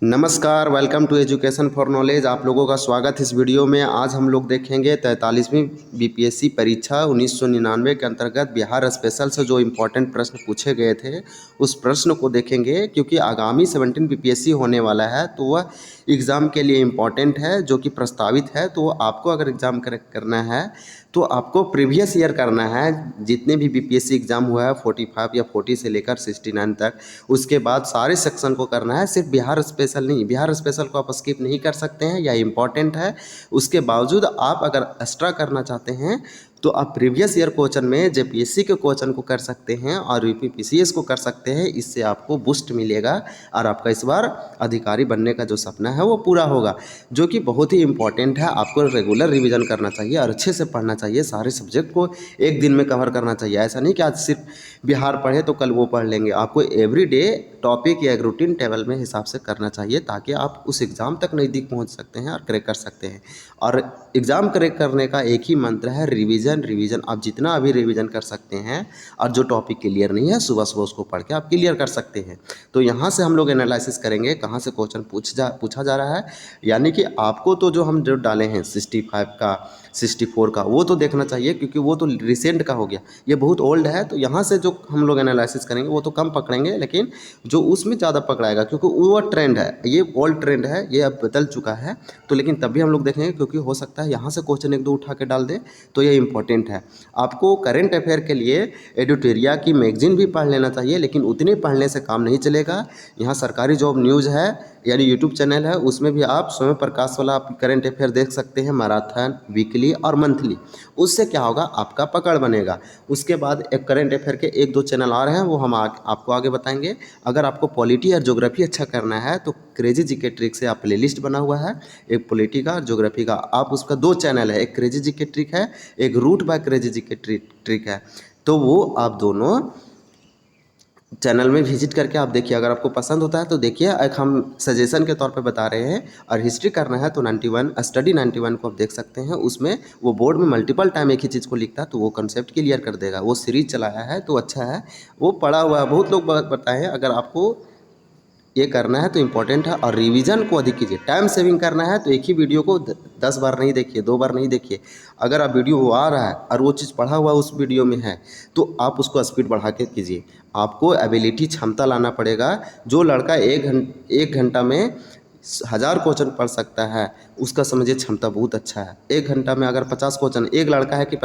नमस्कार, welcome to education for knowledge. आप लोगों का स्वागत है इस वीडियो में। आज हम लोग देखेंगे 43वीं बीपीएससी परीक्षा 1999 के अंतर्गत बिहार स्पेशल से जो इम्पोर्टेंट प्रश्न पूछे गए थे उस प्रश्न को देखेंगे, क्योंकि आगामी 17 बीपीएससी होने वाला है तो वह एग्ज़ाम के लिए इम्पॉर्टेंट है, जो कि प्रस्तावित है। तो आपको अगर एग्ज़ाम करेक्ट करना है तो आपको प्रीवियस ईयर करना है। जितने भी बीपीएससी एग्ज़ाम हुआ है 45 या 40 से लेकर 69 तक, उसके बाद सारे सेक्शन को करना है, सिर्फ बिहार स्पेशल नहीं। बिहार स्पेशल को आप स्किप नहीं कर सकते हैं, यह इंपॉर्टेंट है। उसके बावजूद आप अगर एक्स्ट्रा करना चाहते हैं तो आप प्रीवियस ईयर क्वेश्चन में जेपीएससी के क्वेश्चन को कर सकते हैं और यूपीपीसीएस को कर सकते हैं। इससे आपको बूस्ट मिलेगा और आपका इस बार अधिकारी बनने का जो सपना है वो पूरा होगा, जो कि बहुत ही इंपॉर्टेंट है। आपको रेगुलर रिवीजन करना चाहिए और अच्छे से पढ़ना चाहिए। सारे सब्जेक्ट को एक दिन में कवर करना चाहिए। ऐसा नहीं कि आज सिर्फ बिहार पढ़े तो कल वो पढ़ लेंगे। आपको एवरी डे टॉपिक या एक रूटीन टेबल में हिसाब से करना चाहिए, ताकि आप उस एग्ज़ाम तक नज़दीक पहुंच सकते हैं और क्रैक कर सकते हैं। और एग्ज़ाम क्रैक करने का एक ही मंत्र है, रिवीजन रिवीजन। आप जितना अभी रिवीजन कर सकते हैं और जो टॉपिक क्लियर नहीं है सुबह सुबह उसको पढ़ के आप क्लियर कर सकते हैं। तो यहाँ से हम लोग एनालिसिस करेंगे कहाँ से क्वेश्चन पूछा जा रहा है। यानी कि आपको तो जो हम जो डाले हैं 65 का 64 का वो तो देखना चाहिए, क्योंकि वो तो रिसेंट का हो गया, ये बहुत ओल्ड है। तो यहाँ से जो हम लोग एनालिसिस करेंगे वो तो कम पकड़ेंगे, लेकिन जो उसमें ज़्यादा पकड़ाएगा, क्योंकि वो ट्रेंड है, ये ओल्ड ट्रेंड है, ये अब बदल चुका है। तो लेकिन तभी हम लोग देखेंगे, क्योंकि हो सकता है यहाँ से क्वेश्चन एक दो उठा के डाल दे, तो ये इंपॉर्टेंट है। आपको करेंट अफेयर के लिए एडिटोरिया की मैगजीन भी पढ़ लेना चाहिए, लेकिन उतने पढ़ने से काम नहीं चलेगा। यहाँ सरकारी जॉब न्यूज़ है, यानी यूट्यूब चैनल है, उसमें भी आप स्वयं प्रकाश वाला आप करेंट अफेयर देख सकते हैं, मैराथन, वीकली और मंथली। उससे क्या होगा, आपका पकड़ बनेगा। उसके बाद एक करेंट अफेयर के एक दो चैनल आ रहे हैं, वो हम आपको आगे बताएंगे। अगर आपको पॉलिटी और ज्योग्राफी अच्छा करना है तो क्रेजी जीके ट्रिक से आप प्लेलिस्ट बना हुआ है, एक पॉलिटी का और ज्योग्राफी का। आप उसका दो चैनल है, एक क्रेजी जीके ट्रिक है, एक root by crazy GK trick है। तो वो आप दोनों चैनल में विजिट करके आप देखिए। अगर आपको पसंद होता है तो देखिए, एक हम सजेशन के तौर पे बता रहे हैं। और हिस्ट्री करना है तो 91 स्टडी 91 को आप देख सकते हैं। उसमें वो बोर्ड में मल्टीपल टाइम एक ही चीज़ को लिखता है, तो वो कंसेप्ट क्लियर कर देगा। वो सीरीज चलाया है तो अच्छा है, वो पढ़ा हुआ है, बहुत लोग बताए हैं। अगर आपको ये करना है तो इम्पोर्टेंट है। और रिवीजन को अधिक कीजिए। टाइम सेविंग करना है तो एक ही वीडियो को 10 बार नहीं देखिए, 2 बार नहीं देखिए। अगर आप वीडियो वो आ रहा है और वो चीज़ पढ़ा हुआ उस वीडियो में है तो आप उसको स्पीड बढ़ा के कीजिए। आपको एबिलिटी क्षमता लाना पड़ेगा। जो लड़का एक घंटा में 1000 क्वेश्चन पढ़ सकता है, उसका समझिए क्षमता बहुत अच्छा है। एक घंटा में अगर 50 क्वेश्चन, एक लड़का है कि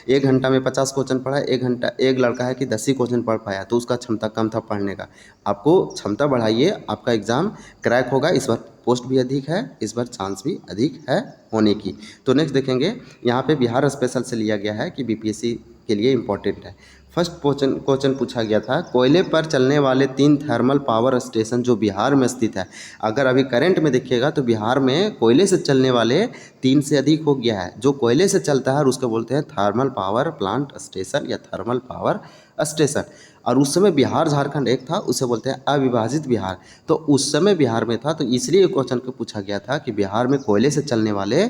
1 घंटा में 50 क्वेश्चन पढ़ा, एक लड़का है कि 10 ही क्वेश्चन पढ़ पाया, तो उसका क्षमता कम था पढ़ने का। आपको क्षमता बढ़ाइए, आपका एग्ज़ाम क्रैक होगा। इस बार पोस्ट भी अधिक है, इस बार चांस भी अधिक है होने की। तो नेक्स्ट देखेंगे, यहाँ पे बिहार स्पेशल से लिया गया है कि बीपीएससी के लिए इम्पोर्टेंट है। फर्स्ट क्वेश्चन पूछा गया था, कोयले पर चलने वाले 3 थर्मल पावर स्टेशन जो बिहार में स्थित है। अगर अभी करंट में देखिएगा तो बिहार में कोयले से चलने वाले 3 से अधिक हो गया है। जो कोयले से चलता है और उसको बोलते हैं थर्मल पावर प्लांट स्टेशन या थर्मल पावर स्टेशन। और उस समय बिहार झारखंड एक था, उसे बोलते हैं अविभाजित बिहार। तो उस समय बिहार में था, तो इसलिए क्वेश्चन को पूछा गया था कि बिहार में कोयले से चलने वाले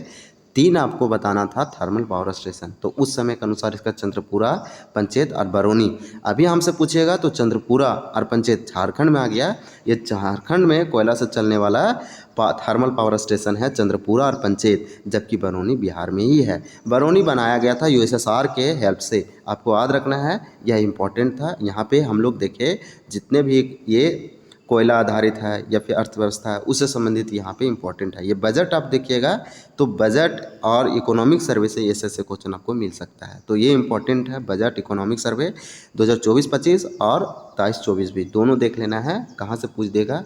3 आपको बताना था थर्मल पावर स्टेशन। तो उस समय के अनुसार इसका चंद्रपुरा, पंचेत और बरौनी। अभी हमसे पूछिएगा तो चंद्रपुरा और पंचेत झारखंड में आ गया। ये झारखंड में कोयला से चलने वाला थर्मल पावर स्टेशन है चंद्रपुरा और पंचेत, जबकि बरौनी बिहार में ही है। बरौनी बनाया गया था यूएसएसआर के हेल्प से, आपको याद रखना है, यह इंपॉर्टेंट था। यहाँ पे हम लोग देखें जितने भी ये कोयला आधारित है या फिर अर्थव्यवस्था है, उससे संबंधित यहाँ पे इंपॉर्टेंट है। ये बजट आप देखिएगा तो बजट और इकोनॉमिक सर्वे से ऐसे क्वेश्चन आपको मिल सकता है। तो ये इंपॉर्टेंट है, बजट इकोनॉमिक सर्वे 2024-25 और 23-24 भी दोनों देख लेना है, कहाँ से पूछ देगा।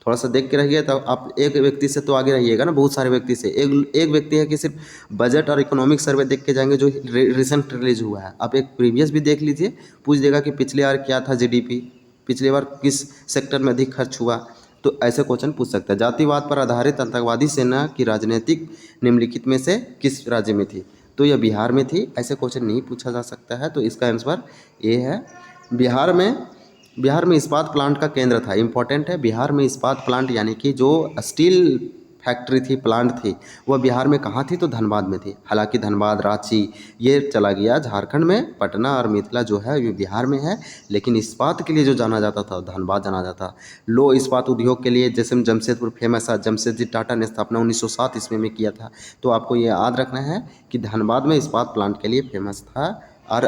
थोड़ा सा देख के रहिए, तब आप एक व्यक्ति से तो आगे रहिएगा ना, बहुत सारे व्यक्ति से। एक व्यक्ति है कि सिर्फ बजट और इकोनॉमिक सर्वे देख के जाएंगे जो रिसेंट रिलीज हुआ है। आप एक प्रीवियस भी देख लीजिए, पूछ देगा कि पिछले बार क्या था जीडीपी, पिछले बार किस सेक्टर में अधिक खर्च हुआ। तो ऐसे क्वेश्चन पूछ सकता है। जातिवाद पर आधारित आतंकवादी सेना की राजनीतिक निम्नलिखित में से किस राज्य में थी? तो यह बिहार में थी। ऐसे क्वेश्चन नहीं पूछा जा सकता है, तो इसका आंसर ये है। बिहार में इस्पात प्लांट का केंद्र था, इंपॉर्टेंट है। बिहार में इस्पात प्लांट यानी कि जो स्टील फैक्ट्री थी, प्लांट थी, वह बिहार में कहाँ थी? तो धनबाद में थी। हालांकि धनबाद, रांची ये चला गया झारखंड में, पटना और मिथिला जो है ये बिहार में है, लेकिन इस्पात के लिए जो जाना जाता था धनबाद जाना जाता। लो इस्पात उद्योग के लिए जैसे जमशेदपुर फेमस है, जमशेदजी टाटा ने स्थापना 1907 ईस्वी में किया था। तो आपको ये याद रखना है कि धनबाद में इस्पात प्लांट के लिए फेमस था, और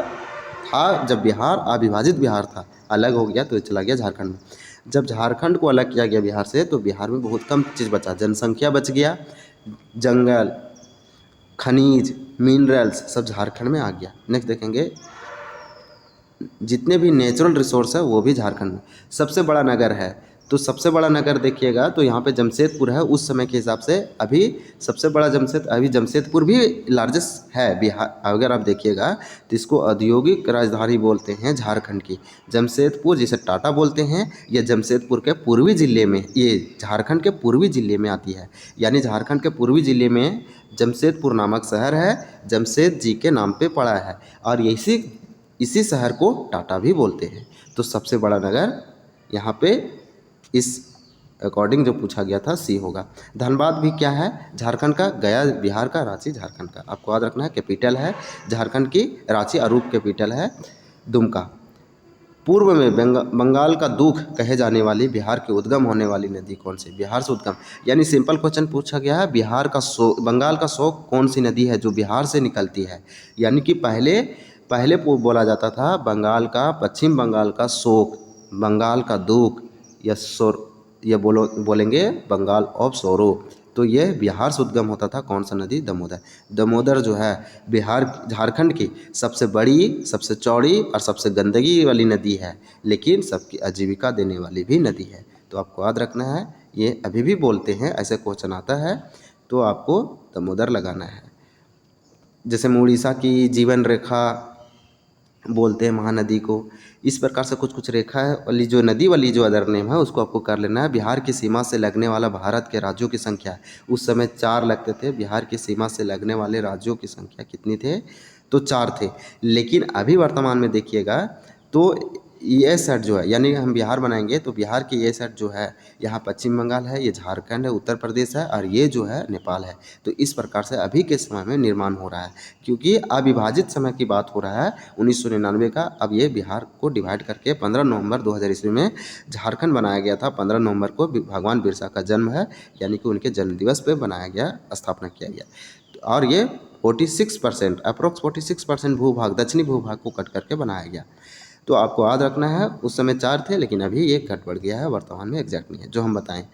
था जब बिहार अविभाजित बिहार था, अलग हो गया तो ये चला गया झारखंड में। जब झारखंड को अलग किया गया बिहार से तो बिहार में बहुत कम चीज़ बचा, जनसंख्या बच गया, जंगल, खनिज, मिनरल्स सब झारखंड में आ गया। नेक्स्ट देखेंगे, जितने भी नेचुरल रिसोर्स है वो भी झारखंड में। सबसे बड़ा नगर है, तो सबसे बड़ा नगर देखिएगा तो यहाँ पे जमशेदपुर है उस समय के हिसाब से। अभी सबसे बड़ा जमशेदपुर भी लार्जेस्ट है बिहार। अगर आप देखिएगा तो इसको औद्योगिक राजधानी बोलते हैं झारखंड की। जमशेदपुर जिसे टाटा बोलते हैं, ये जमशेदपुर के पूर्वी ज़िले में, ये झारखंड के पूर्वी ज़िले में आती है। यानी झारखंड के पूर्वी ज़िले में जमशेदपुर नामक शहर है, जमशेद जी के नाम पे पड़ा है, और इसी शहर को टाटा भी बोलते हैं। तो सबसे बड़ा नगर यहाँ पे इस अकॉर्डिंग जो पूछा गया था सी होगा। धनबाद भी क्या है? झारखंड का, गया बिहार का, रांची झारखंड का। आपको याद रखना है, कैपिटल है झारखंड की रांची, अरूप कैपिटल है दुमका। पूर्व में बंगाल का दुख कहे जाने वाली बिहार की उद्गम होने वाली नदी कौन सी? बिहार से उद्गम, यानी सिंपल क्वेश्चन पूछा गया है, बंगाल का शोक कौन सी नदी है जो बिहार से निकलती है? यानी कि पहले पहले बोला जाता था बंगाल का, पश्चिम बंगाल का शोक, बंगाल का दुख, या बोलेंगे बंगाल ऑफ सोरो। तो यह बिहार से उद्गम होता था। कौन सा नदी? दामोदर। दामोदर जो है बिहार झारखंड की सबसे बड़ी, सबसे चौड़ी और सबसे गंदगी वाली नदी है, लेकिन सबकी आजीविका देने वाली भी नदी है। तो आपको याद रखना है, ये अभी भी बोलते हैं, ऐसे क्वेश्चन आता है तो आपको दामोदर लगाना है। जैसे उड़ीसा की जीवन रेखा बोलते हैं महानदी को, इस प्रकार से कुछ कुछ रेखा है वाली जो नदी वाली जो अदर नेम है उसको आपको कर लेना है। बिहार की सीमा से लगने वाला भारत के राज्यों की संख्या है, उस समय 4 लगते थे। बिहार की सीमा से लगने वाले राज्यों की संख्या कितनी थे? तो 4 थे। लेकिन अभी वर्तमान में देखिएगा तो ये सेट जो है, यानी हम बिहार बनाएंगे तो बिहार की ये सेट जो है, यहाँ पश्चिम बंगाल है, ये झारखंड है, उत्तर प्रदेश है, और ये जो है नेपाल है। तो इस प्रकार से अभी के समय में निर्माण हो रहा है, क्योंकि अविभाजित समय की बात हो रहा है 1999 का। अब ये बिहार को डिवाइड करके 15 नवंबर 2000 ईस्वी में झारखंड बनाया गया था। 15 नवंबर को भगवान बिरसा का जन्म है, यानी कि उनके जन्म दिवस पर बनाया गया, स्थापना किया गया। और ये 46% अप्रोक्स 46% भूभाग, दक्षिणी भूभाग को कट करके बनाया गया। तो आपको याद रखना है, उस समय 4 थे लेकिन अभी एक घट बढ़ गया है, वर्तमान में एग्जैक्ट नहीं है जो हम बताएं।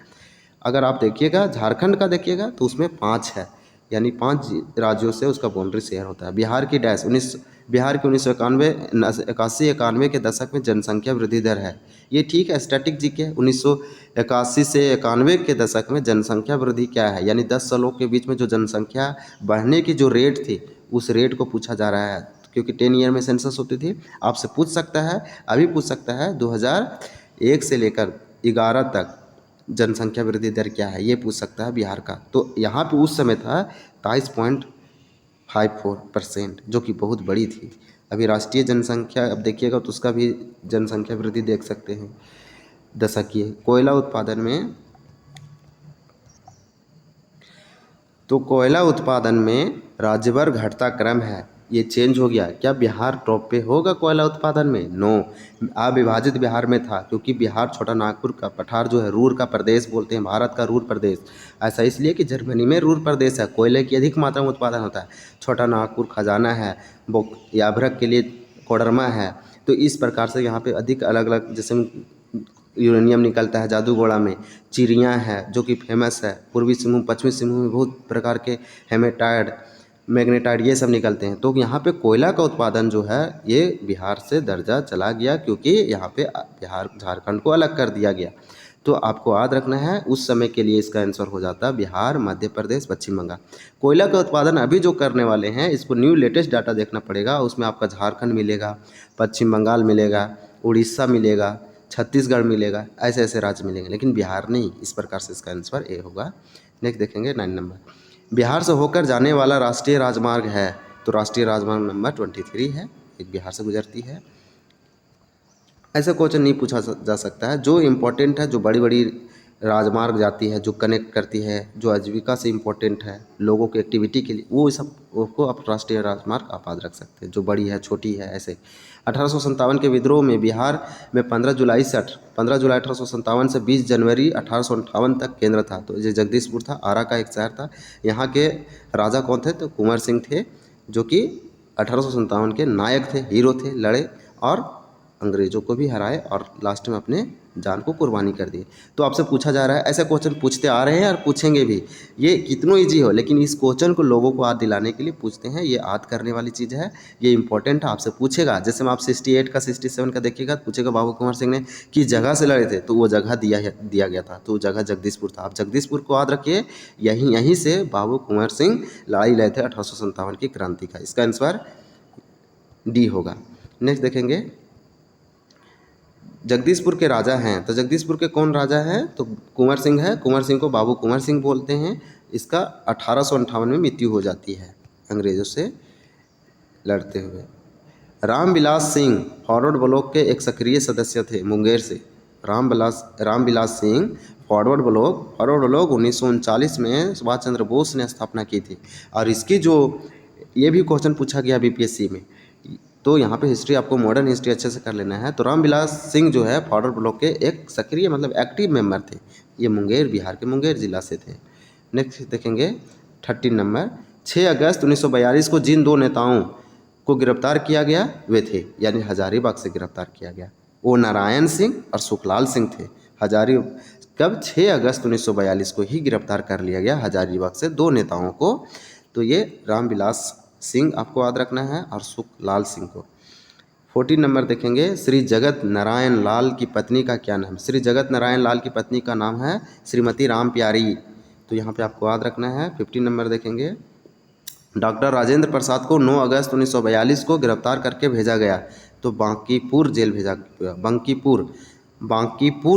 अगर आप देखिएगा झारखंड का देखिएगा तो उसमें 5 है, यानी 5 राज्यों से उसका बाउंड्री शेयर होता है। बिहार के 1981 के दशक में जनसंख्या वृद्धि दर है, ये ठीक है, स्टैटिक जी के 1981 से 91 के दशक में जनसंख्या वृद्धि क्या है, यानी 10 सालों के बीच में जो जनसंख्या बढ़ने की जो रेट थी उस रेट को पूछा जा रहा है, क्योंकि 10 ईयर में सेंसस होती थी। आपसे पूछ सकता है, अभी पूछ सकता है 2001 से लेकर 11 तक जनसंख्या वृद्धि दर क्या है, ये पूछ सकता है बिहार का। तो यहाँ पे उस समय था 23.54%, जो कि बहुत बड़ी थी। अभी राष्ट्रीय जनसंख्या अब देखिएगा तो उसका भी जनसंख्या वृद्धि देख सकते हैं दशकीय। कोयला उत्पादन में, तो कोयला उत्पादन में राज्यभर घटता क्रम है, ये चेंज हो गया। क्या बिहार टॉप पे होगा कोयला उत्पादन में? नो, अविभाजित बिहार में था, क्योंकि बिहार छोटा नागपुर का पठार जो है, रूर का प्रदेश बोलते हैं, भारत का रूर प्रदेश। ऐसा इसलिए कि जर्मनी में रूर प्रदेश है, कोयले की अधिक मात्रा में उत्पादन होता है। छोटा नागपुर खजाना है, याभरक के लिए कोडरमा है। तो इस प्रकार से यहाँ पे अधिक अलग अलग, जैसे यूरेनियम निकलता है जादूगोड़ा में, चिड़ियाँ है जो कि फेमस है, पूर्वी सिंहभूम पश्चिमी सिंहभूम में बहुत प्रकार के हेमेटाइड, मैग्नेटाइड ये सब निकलते हैं। तो यहाँ पे कोयला का उत्पादन जो है ये बिहार से दर्जा चला गया, क्योंकि यहाँ पे बिहार झारखंड को अलग कर दिया गया। तो आपको याद रखना है, उस समय के लिए इसका आंसर हो जाता बिहार, मध्य प्रदेश, पश्चिम बंगाल। कोयला का उत्पादन अभी जो करने वाले हैं इसको न्यू लेटेस्ट डाटा देखना पड़ेगा, उसमें आपका झारखंड मिलेगा, पश्चिम बंगाल मिलेगा, उड़ीसा मिलेगा, छत्तीसगढ़ मिलेगा, ऐसे ऐसे राज्य मिलेंगे, लेकिन बिहार नहीं। इस प्रकार से इसका आंसर ए होगा। नेक्स्ट देखेंगे 9 नंबर, बिहार से होकर जाने वाला राष्ट्रीय राजमार्ग है, तो राष्ट्रीय राजमार्ग नंबर 23 है, एक बिहार से गुजरती है। ऐसा क्वेश्चन नहीं पूछा जा सकता है, जो इम्पोर्टेंट है, जो बड़ी बड़ी राजमार्ग जाती है जो कनेक्ट करती है, जो आजीविका से इम्पोर्टेंट है लोगों की एक्टिविटी के लिए, वो सब को आप राष्ट्रीय राजमार्ग आप याद रख सकते हैं, जो बड़ी है छोटी है ऐसे। 1857 के विद्रोह में बिहार में 15 जुलाई 1857 से 20 जनवरी 1858 तक केंद्र था। तो ये जगदीशपुर था, आरा का एक शहर था। यहाँ के राजा कौन थे? तो कुंवर सिंह थे, जो कि 1857 के नायक थे, हीरो थे, लड़े और अंग्रेज़ों को भी हराए और लास्ट में अपने जान को कुर्बानी कर दिए। तो आपसे पूछा जा रहा है, ऐसे क्वेश्चन पूछते आ रहे हैं और पूछेंगे भी, ये कितनों ईजी हो, लेकिन इस क्वेश्चन को लोगों को याद दिलाने के लिए पूछते हैं। ये याद करने वाली चीज़ है, ये इंपॉर्टेंट है, आपसे पूछेगा। जैसे में आप 68 का 67 का देखिएगा तो पूछेगा बाबू कुंवर सिंह ने किस जगह से लड़े थे, तो वो जगह दिया गया था, तो वो जगह जगदीशपुर था। आप जगदीशपुर को याद रखिए, यहीं से बाबू कुंवर सिंह लड़ाई लड़े थे 1857 की क्रांति का। इसका आंसर डी होगा। नेक्स्ट देखेंगे, जगदीशपुर के राजा हैं, तो जगदीशपुर के कौन राजा हैं? तो कुंवर सिंह है। कुंवर सिंह को बाबू कुंवर सिंह बोलते हैं। इसका 1858 में मृत्यु हो जाती है अंग्रेज़ों से लड़ते हुए। रामविलास सिंह फॉरवर्ड ब्लॉक के एक सक्रिय सदस्य थे मुंगेर से। रामविलास सिंह फॉरवर्ड ब्लॉक 1939 में सुभाष चंद्र बोस ने स्थापना की थी। और इसकी जो ये भी क्वेश्चन पूछा गया बीपीएससी में, तो यहाँ पे हिस्ट्री आपको मॉडर्न हिस्ट्री अच्छे से कर लेना है। तो रामविलास सिंह जो है फॉरवर्ड ब्लॉक के एक सक्रिय मतलब एक्टिव मेंबर थे। ये मुंगेर, बिहार के मुंगेर जिला से थे। नेक्स्ट देखेंगे 13 नंबर, 6 अगस्त 1942 को जिन 2 नेताओं को गिरफ्तार किया गया वे थे, यानी हजारीबाग से गिरफ्तार किया गया, वो नारायण सिंह और सुखलाल सिंह थे। कब? 6 अगस्त 1942 को ही गिरफ्तार कर लिया गया हजारीबाग से 2 नेताओं को। तो ये रामविलास सिंह आपको याद रखना है और सुखलाल सिंह को। 14 नंबर देखेंगे, श्री जगत नारायण लाल की पत्नी का क्या नाम? श्री जगत नारायण लाल की पत्नी का नाम है श्रीमती राम प्यारी। तो यहाँ पे आपको याद रखना है। 15 नंबर देखेंगे, डॉक्टर राजेंद्र प्रसाद को 9 अगस्त 1942 को गिरफ्तार करके भेजा गया, तो बांकीपुर जेल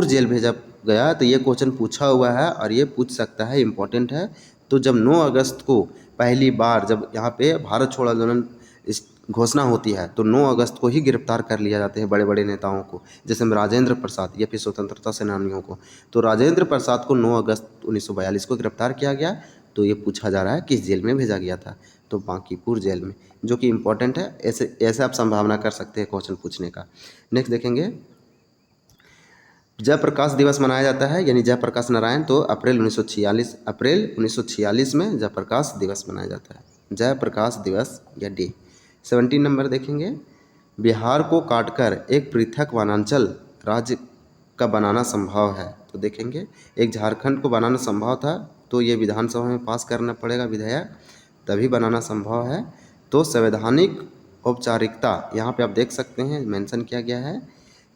जेल भेजा गया। तो ये क्वेश्चन पूछा हुआ है और ये पूछ सकता है, इम्पोर्टेंट है। तो जब 9 अगस्त को पहली बार जब यहाँ पे भारत छोड़ो आंदोलन इस घोषणा होती है, तो 9 अगस्त को ही गिरफ्तार कर लिया जाते हैं बड़े बड़े नेताओं को, जैसे राजेंद्र प्रसाद या फिर स्वतंत्रता सेनानियों को। तो राजेंद्र प्रसाद को 9 अगस्त 1942 को गिरफ्तार किया गया। तो ये पूछा जा रहा है किस जेल में भेजा गया था? तो बांकीपुर जेल में, जो कि इम्पोर्टेंट है। ऐसे आप संभावना कर सकते हैं क्वेश्चन पूछने का। नेक्स्ट देखेंगे, जयप्रकाश दिवस मनाया जाता है, यानी जयप्रकाश नारायण, तो अप्रैल 1946 में जयप्रकाश दिवस मनाया जाता है, जयप्रकाश दिवस या डे। 17 नंबर देखेंगे, बिहार को काटकर एक पृथक वनांचल राज्य का बनाना संभव है। तो देखेंगे, एक झारखंड को बनाना संभव था, तो ये विधानसभा में पास करना पड़ेगा विधेयक, तभी बनाना संभव है। तो संवैधानिक औपचारिकता यहाँ पे आप देख सकते हैं मेंशन किया गया है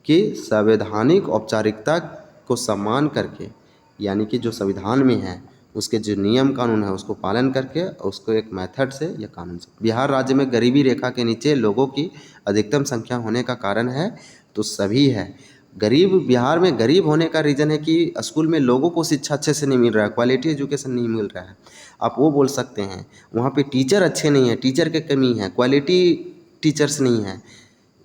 कि संवैधानिक औपचारिकता को सम्मान करके, यानी कि जो संविधान में है उसके जो नियम कानून है उसको पालन करके, उसको एक मेथड से या कानून से। बिहार राज्य में गरीबी रेखा के नीचे लोगों की अधिकतम संख्या होने का कारण है, तो सभी है। बिहार में गरीब होने का रीज़न है कि स्कूल में लोगों को शिक्षा अच्छे से नहीं मिल रहा है, क्वालिटी एजुकेशन नहीं मिल रहा है। आप वो बोल सकते हैं। वहाँ पे टीचर अच्छे नहीं हैं, टीचर की कमी है, क्वालिटी टीचर्स नहीं है,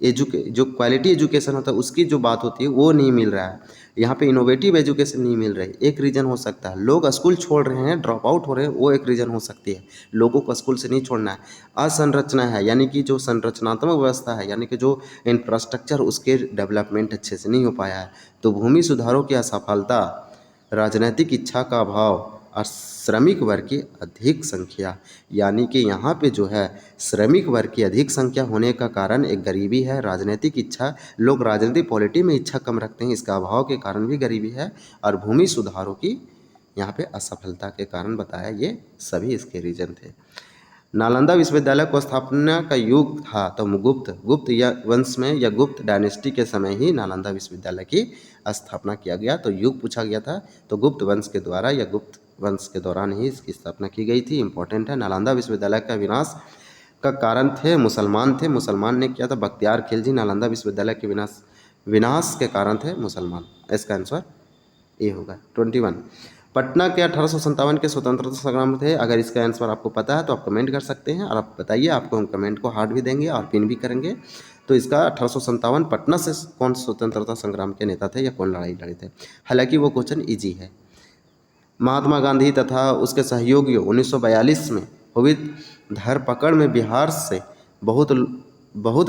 जो क्वालिटी एजुकेशन होता है उसकी जो बात होती है वो नहीं मिल रहा है। यहाँ पे इनोवेटिव एजुकेशन नहीं मिल रही, एक रीज़न हो सकता है। लोग स्कूल छोड़ रहे हैं, ड्रॉप आउट हो रहे हैं, वो एक रीज़न हो सकती है। लोगों को स्कूल से नहीं छोड़ना है। असंरचना है, यानी कि जो संरचनात्मक व्यवस्था है, यानी कि जो इंफ्रास्ट्रक्चर उसके डेवलपमेंट अच्छे से नहीं हो पाया है। तो भूमि सुधारों की असफलता, राजनीतिक इच्छा का अभाव और श्रमिक वर्ग की अधिक संख्या, यानी कि यहाँ पे जो है श्रमिक वर्ग की अधिक संख्या होने का कारण एक गरीबी है, राजनीतिक इच्छा, लोग राजनीतिक पॉलिटी में इच्छा कम रखते हैं, इसका अभाव के कारण भी गरीबी है, और भूमि सुधारों की यहाँ पे असफलता के कारण बताया, ये सभी इसके रीजन थे। नालंदा विश्वविद्यालय को स्थापना का युग था, तो गुप्त या वंश में या गुप्त डायनेस्टी के समय ही नालंदा विश्वविद्यालय की स्थापना किया गया। तो युग पूछा गया था, तो गुप्त वंश के द्वारा या गुप्त वंश के दौरान ही इसकी स्थापना की गई थी। इंपॉर्टेंट है। नालंदा विश्वविद्यालय का विनाश का कारण थे मुसलमान ने किया था। बख्तियार खिलजी नालंदा विश्वविद्यालय के विनाश के कारण थे मुसलमान। इसका आंसर ए होगा। 21 पटना के 1857 के स्वतंत्रता संग्राम थे। अगर इसका आंसर आपको पता है तो आप कमेंट कर सकते हैं, और आप बताइए, आपको हम कमेंट को हार्ट भी देंगे और पिन भी करेंगे। तो इसका 1857 पटना से कौन स्वतंत्रता संग्राम के नेता थे या कौन लड़ाई लड़े थे। हालांकि वो क्वेश्चन ईजी है। महात्मा गांधी तथा उसके सहयोगियों 1942 में हुई धरपकड़ में बिहार से बहुत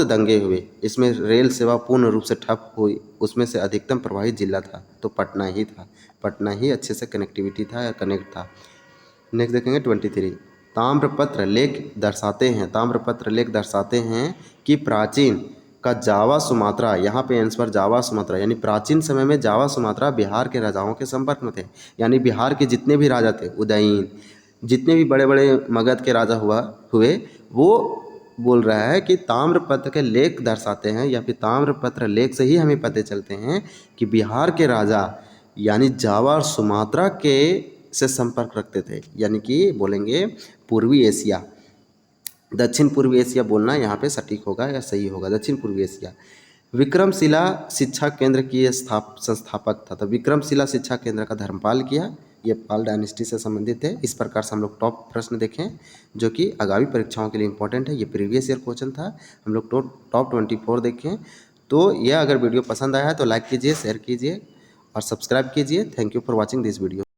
दंगे हुए। इसमें रेल सेवा पूर्ण रूप से ठप हुई। उसमें से अधिकतम प्रभावित जिला था तो पटना ही था। पटना ही अच्छे से कनेक्टिविटी था या कनेक्ट था। नेक्स्ट देखेंगे 23। ताम्रपत्र लेख दर्शाते हैं कि प्राचीन का जावा सुमात्रा, यहाँ पे आंसर जावा सुमात्रा, यानी प्राचीन समय में जावा सुमात्रा बिहार के राजाओं के संपर्क में थे। यानी बिहार के जितने भी राजा थे, उदयन, जितने भी बड़े बड़े मगध के राजा हुए वो बोल रहा है कि ताम्रपत्र के लेख दर्शाते हैं या फिर ताम्रपत्र लेख से ही हमें पता चलते हैं कि बिहार के राजा यानी जावा और सुमात्रा के से संपर्क रखते थे। यानी कि बोलेंगे पूर्वी एशिया, दक्षिण पूर्वी एशिया बोलना यहाँ पे सटीक होगा या सही होगा, दक्षिण पूर्वी एशिया। विक्रमशिला शिक्षा केंद्र की संस्थापक था, तो विक्रमशिला शिक्षा केंद्र का धर्मपाल किया। ये पाल डायनेस्टी से संबंधित है। इस प्रकार से हम लोग टॉप प्रश्न देखें जो कि आगामी परीक्षाओं के लिए इंपॉर्टेंट है। ये प्रीवियस ईयर क्वेश्चन था। हम लोग टॉप 24 देखें। तो यह अगर वीडियो पसंद आया है तो लाइक कीजिए, शेयर कीजिए और सब्सक्राइब कीजिए। Thank you for watching this video.